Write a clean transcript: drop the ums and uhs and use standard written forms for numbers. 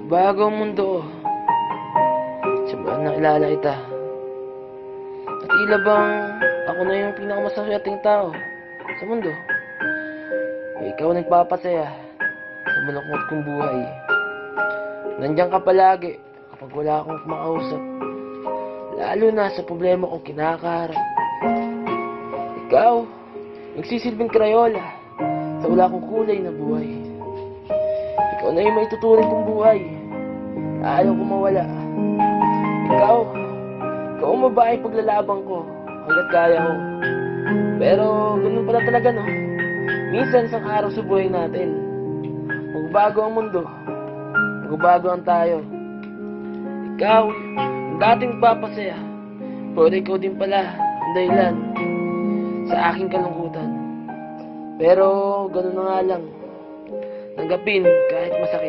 Bago ang mundo, simula nakilala kita. At tila bang ako na yung pinakamasaswerteng tao sa mundo. Ikaw nagpapasaya sa malungkot kong buhay. Nandiyan ka palagi kapag wala akong makausap, lalo na sa problema kong kinakaharap. Ikaw, nagsisilbing krayola sa wala kong kulay na buhay. Ikaw na yung maituturing kong buhay na ayaw ko mawala. Ikaw ang mabahay paglalabang ko hanggat kaya ko. Pero ganun pala talaga, no? Minsan isang araw sa buhay natin, magbago ang mundo, magbago ang tayo. Ikaw, ang dating papasaya, pero ikaw din pala ang dahilan sa aking kalungkutan. Pero ganun na nga lang, tanggapin kahit masakit.